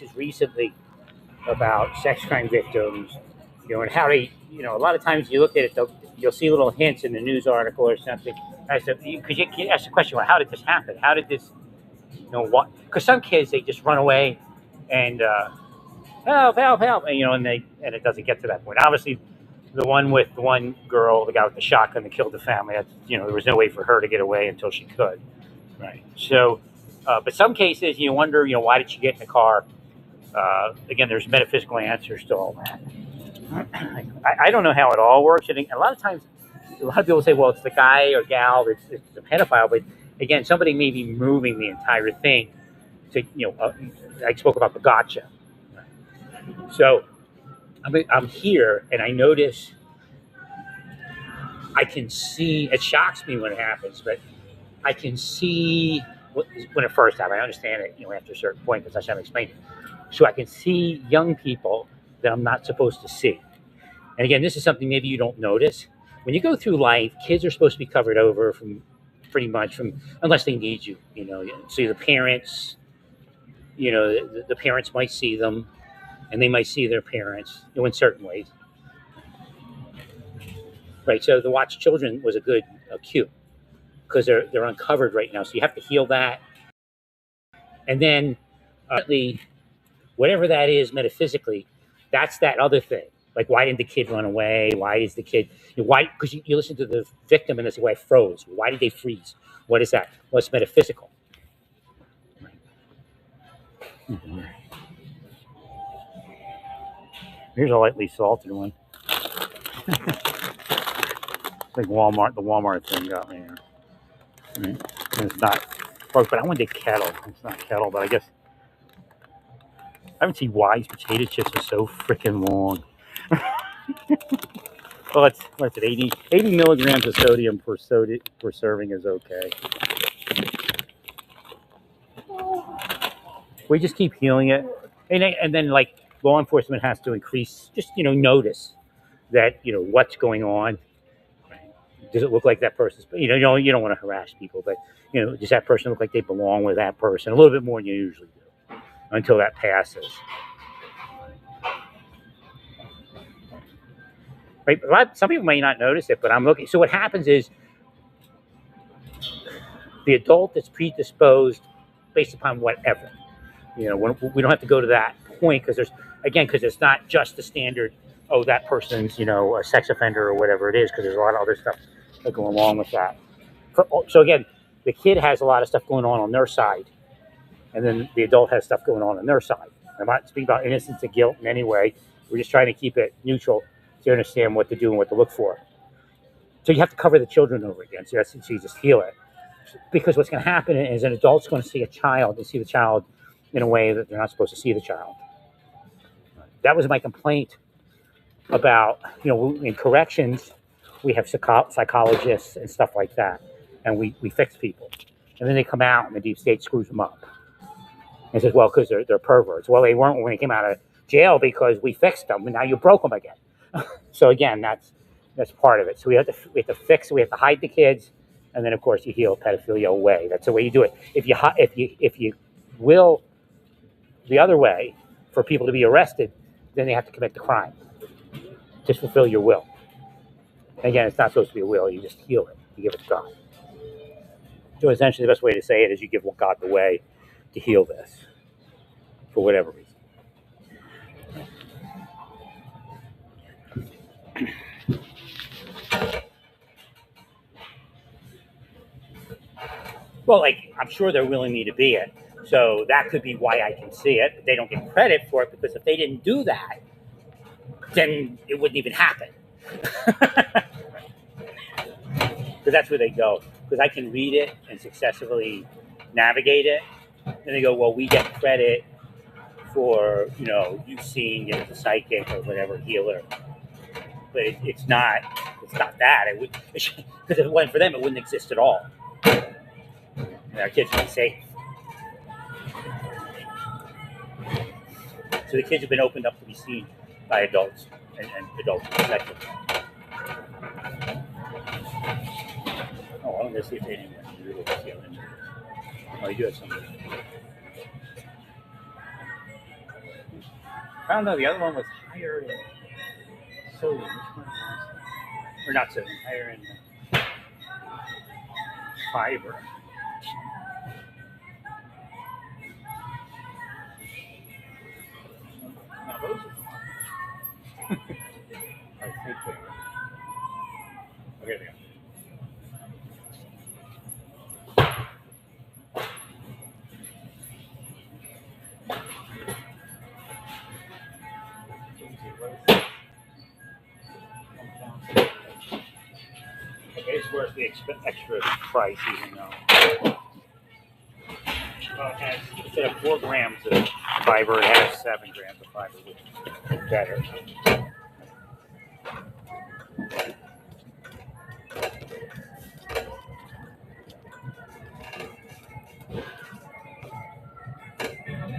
cases recently about sex crime victims, and how they, a lot of times you look at it, you'll see little hints in the news article or something. Because you can ask the question, well, how did this happen? How did this, what? Because some kids, they just run away and help, help, help, and it doesn't get to that point. Obviously, the one with the one girl, the guy with the shotgun that killed the family, that's, there was no way for her to get away until she could. Right. So, but some cases you wonder, why did she get in the car? Again, there's metaphysical answers to all that. I don't know how it all works. And a lot of times, a lot of people say, well, it's the guy or gal that's the pedophile. But again, somebody may be moving the entire thing to, I spoke about the gotcha. So I'm here and I notice, I can see, it shocks me when it happens, but I can see when it first happened. I understand it, after a certain point, because that's how I explained it. So I can see young people that I'm not supposed to see. And again, this is something maybe you don't notice. When you go through life, kids are supposed to be covered over from pretty much unless they need you, So the parents, the parents might see them and they might see their parents, in certain ways. Right. So the watch children was a good cue because they're uncovered right now. So you have to heal that. And then whatever that is metaphysically, that's that other thing. Like, why didn't the kid run away? Why is the kid, why? Because you listen to the victim and they say, well, I froze. Why did they freeze? What is that? Well, it's metaphysical. Mm-hmm. Here's a lightly salted one. It's like Walmart. The Walmart thing got me here. Right. It's not, but I wanted kettle. It's not kettle, but I guess I haven't seen why potato chips are so freaking long. Well, what's it? 80 milligrams of sodium per serving is okay. We just keep healing it, and then like law enforcement has to increase, just notice that what's going on. Does it look like that person's? You don't want to harass people, but does that person look like they belong with that person? A little bit more than you usually do, until that passes. Right? Some people may not notice it, but I'm looking. So what happens is the adult is predisposed based upon whatever. We don't have to go to that point because it's not just the standard. Oh, that person's a sex offender or whatever it is, because there's a lot of other stuff that go along with that. So again, the kid has a lot of stuff going on their side, and then the adult has stuff going on their side. I'm not speaking about innocence and guilt in any way. We're just trying to keep it neutral to understand what to do and what to look for. So you have to cover the children over again. So you just heal it. Because what's going to happen is an adult's going to see a child and see the child in a way that they're not supposed to see the child. That was my complaint about, in corrections, we have psychologists and stuff like that, and we fix people. And then they come out and the deep state screws them up. And says, well, because they're perverts. Well, they weren't when they came out of jail because we fixed them, and now you broke them again. So again, that's part of it. So we have to fix it. We have to hide the kids, and then of course you heal pedophilia away. That's the way you do it. If you will the other way for people to be arrested, then they have to commit the crime to fulfill your will. And again, it's not supposed to be a will. You just heal it. You give it to God. So essentially, the best way to say it is you give God the way to heal this for whatever reason. Well, like, I'm sure they're willing me to be it. So that could be why I can see it. But they don't get credit for it, because if they didn't do that, then it wouldn't even happen. Because that's where they go. Because I can read it and successfully navigate it. And they go, well, we get credit for, you seeing it as a psychic or whatever, healer. But it's not that. Because if it wasn't for them, it wouldn't exist at all. And our kids would be safe. So the kids have been opened up to be seen by adults and adults perspective. Oh, I'm going to see if they didn't really heal it. Oh, you do have something. I don't know. The other one was higher in sodium. Which one was it? Or not sodium, higher in fiber. Now those are I think they are. Okay, there. Okay, it's worth the extra price, even though it has, instead of 4 grams of fiber, it has 7 grams of fiber, which is better.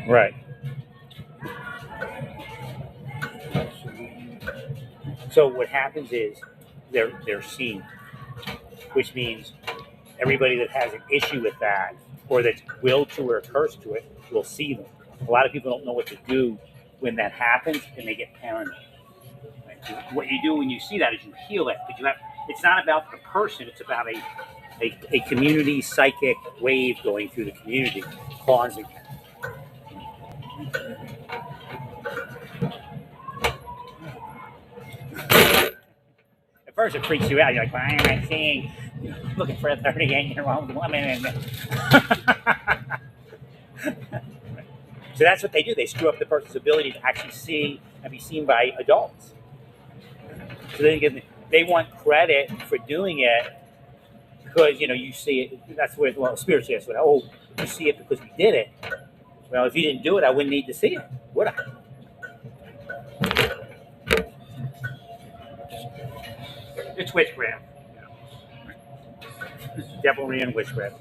Right. So what happens is they're seen, which means everybody that has an issue with that, or that's willed to or cursed to it, will see them. A lot of people don't know what to do when that happens, and they get paranoid. Right? What you do when you see that is you heal it, but you have. It's not about the person; it's about a community psychic wave going through the community, causing it. At first, it freaks you out. You're like, "Why am I seeing? Looking for a 38-year-old woman?" So that's what they do. They screw up the person's ability to actually see and be seen by adults. So they want credit for doing it because you see it. That's where spiritually that's what. Oh, you see it because we did it. Well, if you didn't do it, I wouldn't need to see it, would I? It's witchcraft. Devilry and witchcraft.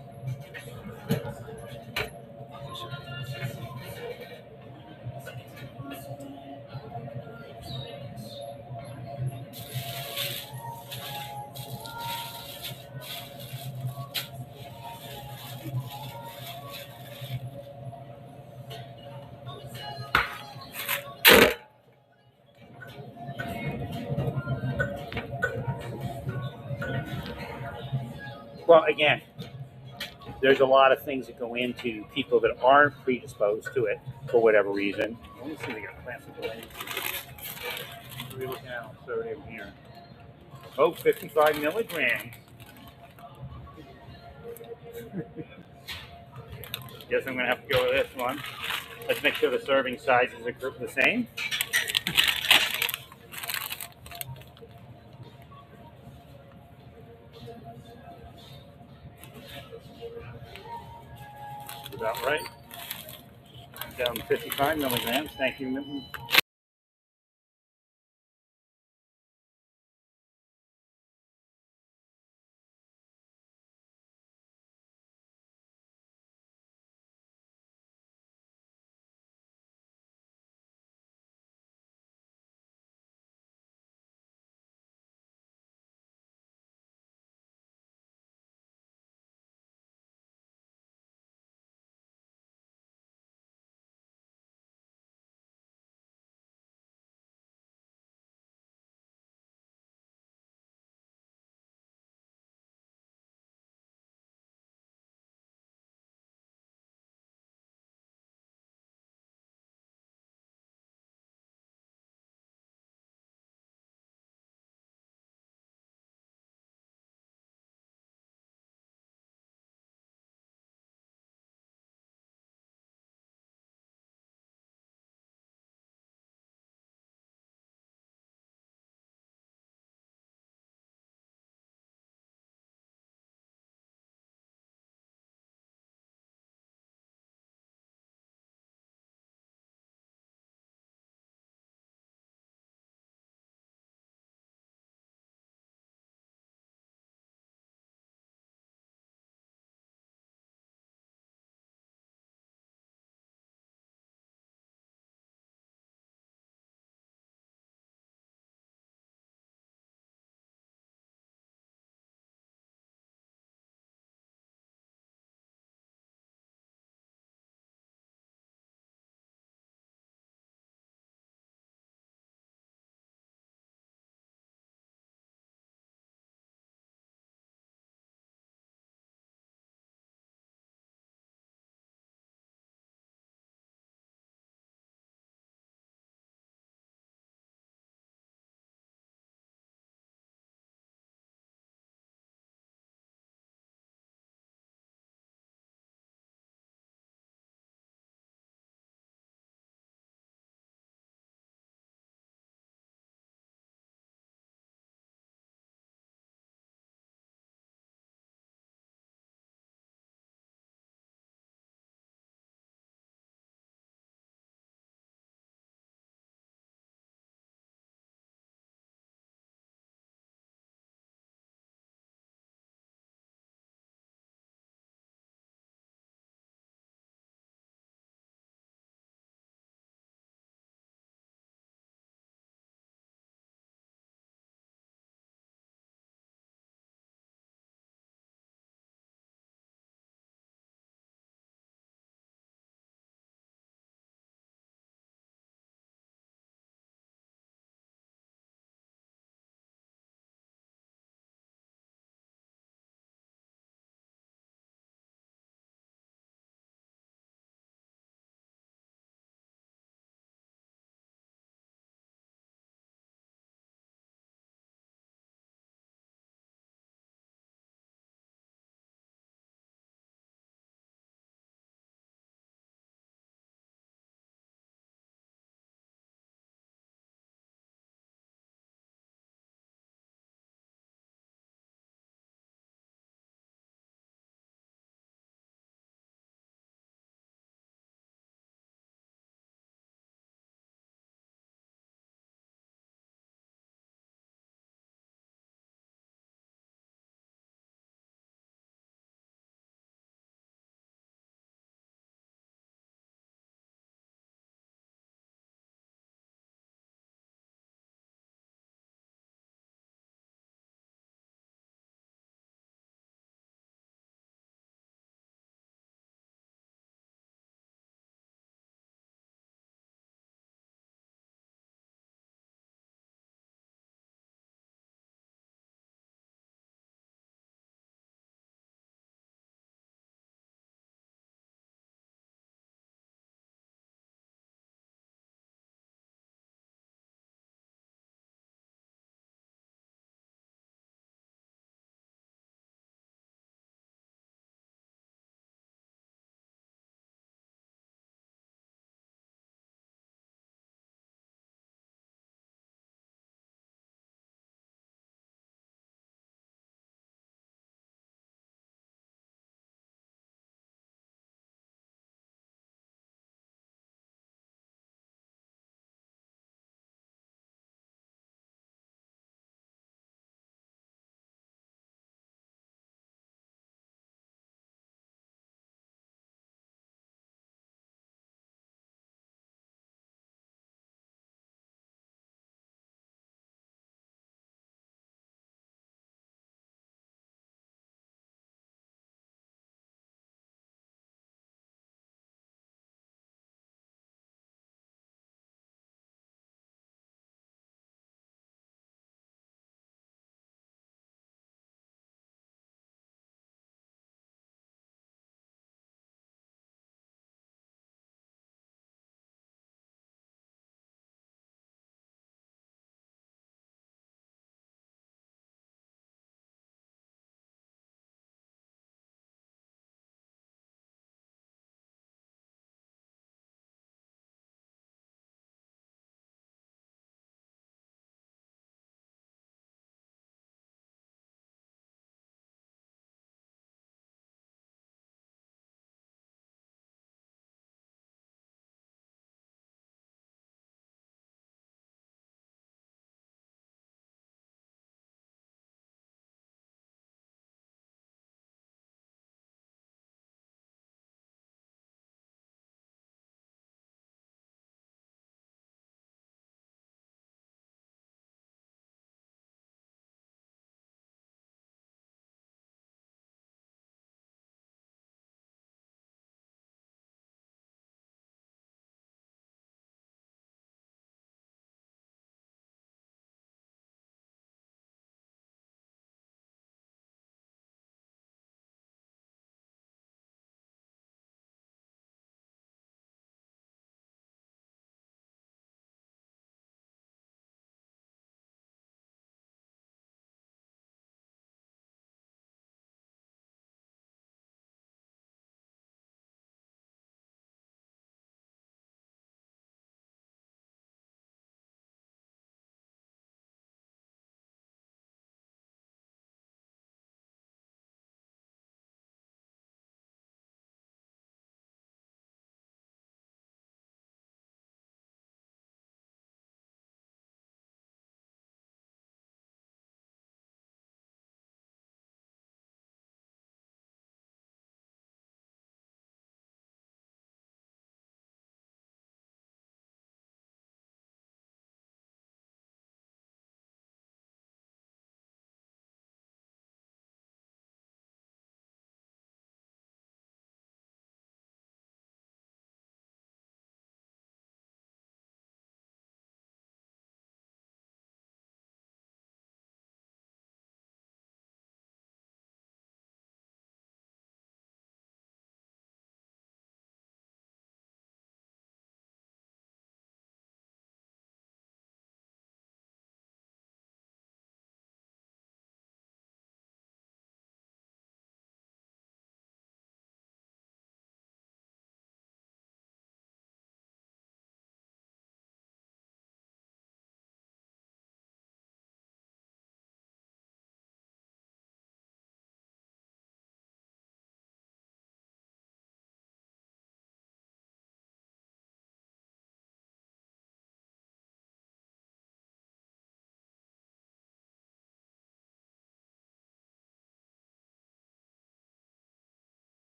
Well, again, there's a lot of things that go into people that aren't predisposed to it for whatever reason. Let me see if we got plastic away. What are we looking at on sodium here? Oh, 55 milligrams. Guess I'm going to have to go with this one. Let's make sure the serving sizes are the same. About right. Down to 55 milligrams. Thank you.